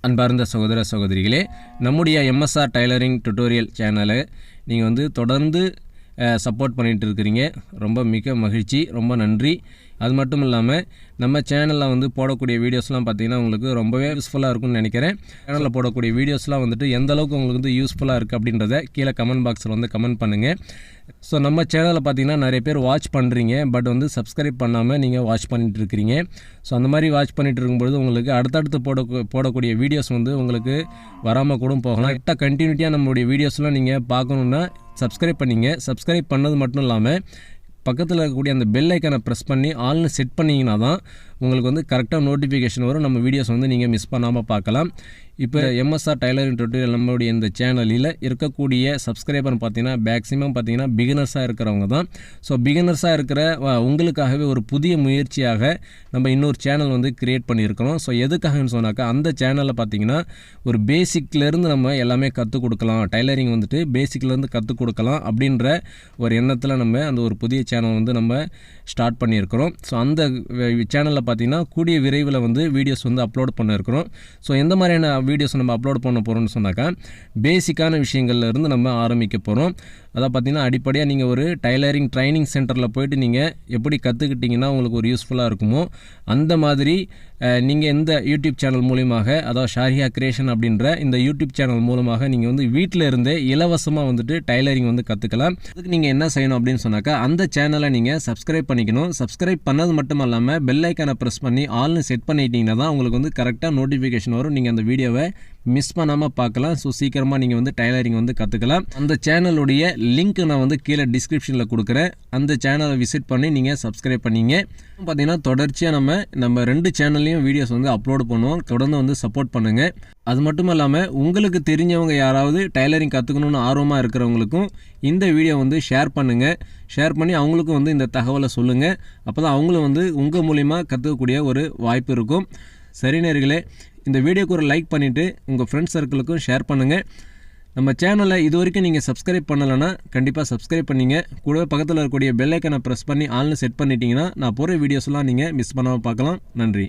அன்பார்ந்த சகோதர சகோதரிகளே, நம்முடைய MSR டைலரிங் டுட்டோரியல் சேனலை நீங்கள் வந்து தொடர்ந்து சப்போர்ட் பண்ணிகிட்டு இருக்கிறீங்க. ரொம்ப மிக மகிழ்ச்சி, ரொம்ப நன்றி. அது மட்டும் இல்லாமல் நம்ம சேனலில் வந்து போடக்கூடிய வீடியோஸ்லாம் பார்த்திங்கன்னா உங்களுக்கு ரொம்பவே யூஸ்ஃபுல்லாக இருக்கும்னு நினைக்கிறேன். சேனலில் போடக்கூடிய வீடியோஸ்லாம் வந்துட்டு எந்த அளவுக்கு உங்களுக்கு வந்து யூஸ்ஃபுல்லாக இருக்குது அப்படின்றத கீழே கமெண்ட் பாக்ஸில் வந்து கமெண்ட் பண்ணுங்கள். ஸோ நம்ம சேனலில் பார்த்திங்கன்னா நிறைய பேர் வாட்ச் பண்ணுறீங்க, பட் வந்து சப்ஸ்கிரைப் பண்ணாமல் நீங்கள் வாட்ச் பண்ணிகிட்டு இருக்கிறீங்க. ஸோ அந்த மாதிரி வாட்ச் பண்ணிகிட்டு இருக்கும்பொழுது உங்களுக்கு அடுத்தடுத்து போடக்கூடிய வீடியோஸ் வந்து உங்களுக்கு வராமல் கூட போகலாம். கரெக்டாக கண்டினியூட்டியாக நம்மளுடைய வீடியோஸ்லாம் நீங்கள் பார்க்கணுன்னா சப்ஸ்கிரைப் பண்ணிங்க. சப்ஸ்கிரைப் பண்ணது மட்டும் இல்லாமல் பக்கத்தில் இருக்கக்கூடிய அந்த பெல் ஐக்கனை ப்ரெஸ் பண்ணி ஆல்னு செட் பண்ணிங்கன்னா தான் உங்களுக்கு வந்து கரெக்டாக நோட்டிஃபிகேஷன் வரும். நம்ம வீடியோஸ் வந்து நீங்கள் மிஸ் பண்ணாமல் பார்க்கலாம். இப்போ MSR டைலரிங் டுட்டோரியல் நம்மளுடைய இந்த சேனலில் இருக்கக்கூடிய சப்ஸ்கிரைபர் பார்த்திங்கன்னா மேக்ஸிமம் பார்த்திங்கன்னா பிகினர்ஸாக இருக்கிறவங்க தான். ஸோ பிகினர்ஸாக இருக்கிற உங்களுக்காகவே ஒரு புதிய முயற்சியாக நம்ம இன்னொரு சேனல் வந்து க்ரியேட் பண்ணியிருக்கிறோம். ஸோ எதுக்காகன்னு சொன்னாக்கா அந்த சேனலில் பார்த்திங்கன்னா ஒரு பேசிக்லேருந்து நம்ம எல்லாமே கற்றுக் கொடுக்கலாம், டைலரிங் வந்துட்டு பேசிக்லேருந்து கற்றுக் கொடுக்கலாம் அப்படின்ற ஒரு எண்ணத்தில் நம்ம அந்த ஒரு புதிய சேனல் வந்து நம்ம ஸ்டார்ட் பண்ணியிருக்கிறோம். ஸோ அந்த சேனலில் பார்த்திங்கன்னா கூடிய விரைவில் வந்து வீடியோஸ் வந்து அப்லோட் பண்ணியிருக்கிறோம். ஸோ எந்த மாதிரியான வீடியோஸ் நம்ம அப்லோட் பண்ண போகிறோம்னு சொன்னாக்கா பேசிக்கான விஷயங்கள்லேருந்து நம்ம ஆரம்பிக்க போகிறோம். அதான் பார்த்திங்கன்னா அடிப்படையாக நீங்கள் ஒரு டைலரிங் ட்ரைனிங் சென்டரில் போய்ட்டு நீங்கள் எப்படி கற்றுக்கிட்டிங்கன்னா உங்களுக்கு ஒரு யூஸ்ஃபுல்லாக இருக்குமோ அந்த மாதிரி நீங்கள் இந்த யூடியூப் சேனல் மூலியமாக, அதாவது ஷாரிஹா கிரியேஷன் அப்படின்ற இந்த யூடியூப் சேனல் மூலமாக நீங்கள் வந்து வீட்டில் இருந்தே இலவசமாக வந்துட்டு டைலரிங் வந்து கற்றுக்கலாம். அதுக்கு நீங்கள் என்ன செய்யணும் அப்படின்னு சொன்னாக்கா அந்த சேனலை நீங்கள் சப்ஸ்கிரைப் பண்ணிக்கணும். சப்ஸ்கிரைப் பண்ணது மட்டும் இல்லாமல் பெல் ஐக்கானை ப்ரெஸ் பண்ணி ஆல்னு செட் பண்ணிட்டீங்கன்னா தான் உங்களுக்கு வந்து கரெக்டாக நோட்டிஃபிகேஷன் வரும். நீங்கள் அந்த வீடியோவை மிஸ் பண்ணாமல் பார்க்கலாம். ஸோ சீக்கிரமாக நீங்கள் வந்து டைலரிங் வந்து கற்றுக்கலாம். அந்த சேனலுடைய லிங்க் நான் வந்து கீழே டிஸ்கிரிப்ஷனில் கொடுக்குறேன். அந்த சேனலை விசிட் பண்ணி நீங்கள் சப்ஸ்கிரைப் பண்ணிங்க. பார்த்தீங்கன்னா தொடர்ச்சியாக நம்ம 2 சேனல்லையும் வீடியோஸ் வந்து அப்லோட் பண்ணுவோம். தொடர்ந்து வந்து சப்போர்ட் பண்ணுங்கள். அது மட்டும் இல்லாமல் உங்களுக்கு தெரிஞ்சவங்க யாராவது டைலரிங் கற்றுக்கணுன்னு ஆர்வமாக இருக்கிறவங்களுக்கும் இந்த வீடியோ வந்து ஷேர் பண்ணுங்கள். ஷேர் பண்ணி அவங்களுக்கும் வந்து இந்த தகவலை சொல்லுங்கள். அப்போ தான் அவங்களும் வந்து உங்கள் மூலிமா கற்றுக்கக்கூடிய ஒரு வாய்ப்பு இருக்கும். சரி நேயர்களே, இந்த வீடியோக்கு ஒரு லைக் பண்ணிவிட்டு உங்கள் ஃப்ரெண்ட்ஸ் சர்க்கிளுக்கும் ஷேர் பண்ணுங்கள். நம்ம சேனலை இது வரைக்கும் நீங்கள் சப்ஸ்கிரைப் பண்ணலைன்னா கண்டிப்பாக சப்ஸ்கிரைப் பண்ணிங்க. கூடவே பக்கத்தில் இருக்கக்கூடிய பெல் ஐக்கனை ப்ரெஸ் பண்ணி ஆல்னு செட் பண்ணிட்டீங்கன்னா நான் போகிற வீடியோஸ்லாம் நீங்கள் மிஸ் பண்ணாமல் பார்க்கலாம். நன்றி.